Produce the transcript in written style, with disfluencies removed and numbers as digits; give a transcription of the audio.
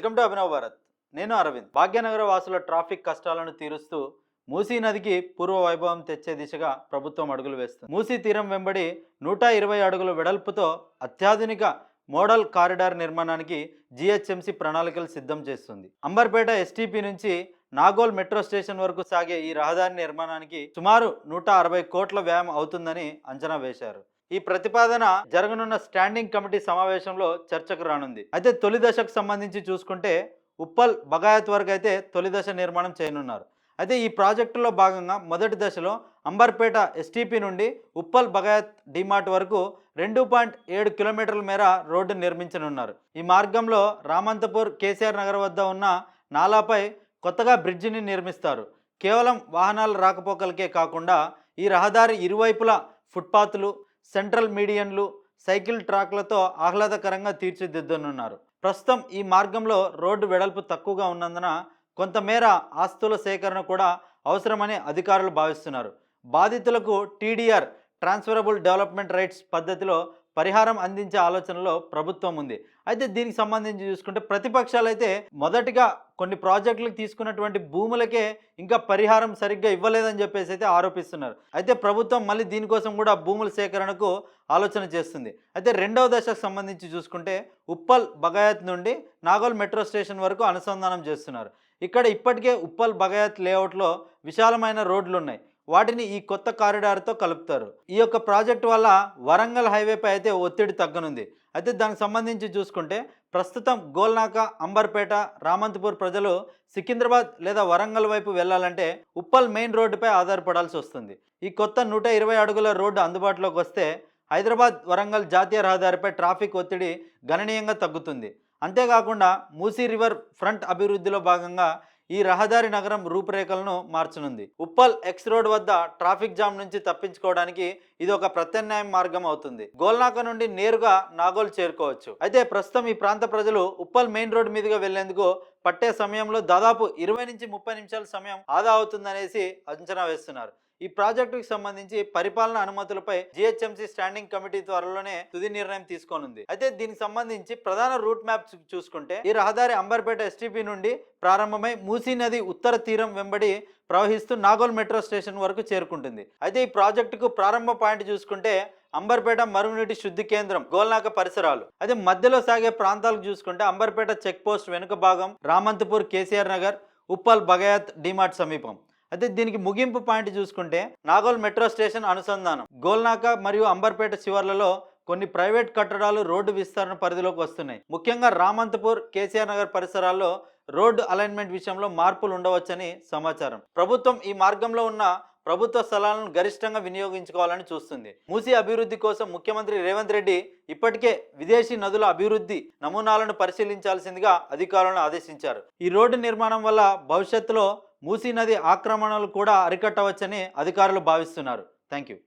Welcome to Abhinav Bharat. నేను అరవింద్. భాగ్యనగర వాసుల traffic కష్టాలను తీరుస్తూ మూసీ నదికి పూర్వ వైభవం తెచ్చే దిశగా ప్రభుత్వం అడుగులు వేస్తుంది. మూసీ తీరం వెంబడి 120 అడుగుల వెడల్పుతో అత్యాధునిక మోడల్ కారిడార్ నిర్మాణానికి జిహెచ్ఎంసీ ప్రణాళికలు సిద్ధం చేస్తుంది. అంబర్పేట ఎస్టీపీ నుంచి నాగోల్ మెట్రో స్టేషన్ వరకు సాగే ఈ రహదారి నిర్మాణానికి సుమారు 160 కోట్ల వ్యయం అవుతుందని అంచనా వేశారు. ఈ ప్రతిపాదన జరగనున్న స్టాండింగ్ కమిటీ సమావేశంలో చర్చకు రానుంది. అయితే తొలి దశకు సంబంధించి చూసుకుంటే ఉప్పల్ బగాయత్ వరకు అయితే తొలి దశ నిర్మాణం చేయనున్నారు. అయితే ఈ ప్రాజెక్టులో భాగంగా మొదటి దశలో అంబర్పేట ఎస్టీపీ నుండి ఉప్పల్ బగాయత్ డిమార్ట్ వరకు 2.7 కిలోమీటర్ల మేర రోడ్డు నిర్మించనున్నారు. ఈ మార్గంలో రామంతపూర్ కేసీఆర్ నగర్ వద్ద ఉన్న నాలాపై కొత్తగా బ్రిడ్జిని నిర్మిస్తారు. కేవలం వాహనాల రాకపోకలకే కాకుండా ఈ రహదారి ఇరువైపులా ఫుట్పాత్లు, సెంట్రల్ మీడియన్లు, సైకిల్ ట్రాక్లతో ఆహ్లాదకరంగా తీర్చిదిద్దనున్నారు. ప్రస్తుతం ఈ మార్గంలో రోడ్డు వెడల్పు తక్కువగా ఉన్నందున కొంతమేర ఆస్తుల సేకరణ కూడా అవసరమని అధికారులు భావిస్తున్నారు. బాధితులకు టీడీఆర్ ట్రాన్స్ఫరబుల్ డెవలప్మెంట్ రైట్స్ పద్ధతిలో పరిహారం అందించే ఆలోచనలో ప్రభుత్వం ఉంది. అయితే దీనికి సంబంధించి చూసుకుంటే ప్రతిపక్షాలు అయితే మొదటిగా కొన్ని ప్రాజెక్టులకు తీసుకున్నటువంటి భూములకే ఇంకా పరిహారం సరిగ్గా ఇవ్వలేదని చెప్పేసి అయితే ఆరోపిస్తున్నారు. అయితే ప్రభుత్వం మళ్ళీ దీనికోసం కూడా భూముల సేకరణకు ఆలోచన చేస్తుంది. అయితే రెండవ దశకు సంబంధించి చూసుకుంటే ఉప్పల్ బగాయత్ నుండి నాగోల్ మెట్రో స్టేషన్ వరకు అనుసంధానం చేస్తున్నారు. ఇక్కడ ఇప్పటికే ఉప్పల్ బగాయత్ లేఅవుట్లో విశాలమైన రోడ్లు ఉన్నాయి. వాటిని ఈ కొత్త కారిడార్తో కలుపుతారు. ఈ యొక్క ప్రాజెక్టు వల్ల వరంగల్ హైవేపై అయితే ఒత్తిడి తగ్గనుంది. అయితే దానికి సంబంధించి చూసుకుంటే ప్రస్తుతం గోల్నాక, అంబర్పేట, రామంతపూర్ ప్రజలు సికింద్రాబాద్ లేదా వరంగల్ వైపు వెళ్ళాలంటే ఉప్పల్ మెయిన్ రోడ్డుపై ఆధారపడాల్సి వస్తుంది. ఈ కొత్త 120 అడుగుల రోడ్డు అందుబాటులోకి వస్తే హైదరాబాద్ వరంగల్ జాతీయ రహదారిపై ట్రాఫిక్ ఒత్తిడి గణనీయంగా తగ్గుతుంది. అంతేకాకుండా మూసీ రివర్ ఫ్రంట్ అభివృద్ధిలో భాగంగా ఈ రహదారి నగరం రూపురేఖలను మార్చనుంది. ఉప్పల్ ఎక్స్ రోడ్ వద్ద ట్రాఫిక్ జామ్ నుంచి తప్పించుకోవడానికి ఇది ఒక ప్రత్యామ్నాయ మార్గం అవుతుంది. గోల్నాక నుండి నేరుగా నాగోల్ చేరుకోవచ్చు. అయితే ప్రస్తుతం ఈ ప్రాంత ప్రజలు ఉప్పల్ మెయిన్ రోడ్ మీదుగా వెళ్లేందుకు పట్టే సమయంలో దాదాపు 20 నుంచి 30 నిమిషాల సమయం ఆదా అవుతుందనేసి అంచనా వేస్తున్నారు. ఈ ప్రాజెక్టుకి సంబంధించి పరిపాలన అనుమతులపై జిహెచ్ఎంసీ స్టాండింగ్ కమిటీ త్వరలోనే తుది నిర్ణయం తీసుకోనుంది. అయితే దీనికి సంబంధించి ప్రధాన రూట్ మ్యాప్ చూసుకుంటే ఈ రహదారి అంబర్పేట ఎస్టీపీ నుండి ప్రారంభమై మూసీ నది ఉత్తర తీరం వెంబడి ప్రవహిస్తూ నాగోల్ మెట్రో స్టేషన్ వరకు చేరుకుంటుంది. అయితే ఈ ప్రాజెక్టుకు ప్రారంభ పాయింట్ చూసుకుంటే అంబర్పేట మరుగునీటి శుద్ధి కేంద్రం, గోల్నాక పరిసరాలు. అయితే మధ్యలో సాగే ప్రాంతాలకు చూసుకుంటే అంబర్పేట చెక్ పోస్ట్ వెనుక భాగం, రామంతపూర్ కేసీఆర్ నగర్, ఉప్పల్ బగాయత్ డిమార్ట్ సమీపం. అయితే దీనికి ముగింపు పాయింట్ చూసుకుంటే నాగోల్ మెట్రో స్టేషన్ అనుసంధానం. గోల్నాక మరియు అంబర్పేట శివర్లలో కొన్ని ప్రైవేట్ కట్టడాలు రోడ్డు విస్తరణ పరిధిలోకి వస్తున్నాయి. ముఖ్యంగా రామంతపూర్, కేసీఆర్ నగర్ పరిసరాల్లో రోడ్డు అలైన్మెంట్ విషయంలో మార్పులు ఉండవచ్చని సమాచారం. ప్రభుత్వం ఈ మార్గంలో ఉన్న ప్రభుత్వ స్థలాలను గరిష్టంగా వినియోగించుకోవాలని చూస్తుంది. మూసీ అభివృద్ధి కోసం ముఖ్యమంత్రి రేవంత్ రెడ్డి ఇప్పటికే విదేశీ నదుల అభివృద్ధి నమూనాలను పరిశీలించాల్సిందిగా అధికారులను ఆదేశించారు. ఈ రోడ్డు నిర్మాణం వల్ల భవిష్యత్తులో మూసీ నది ఆక్రమణలు కూడా అరికట్టవచ్చని అధికారులు భావిస్తున్నారు. Thank you.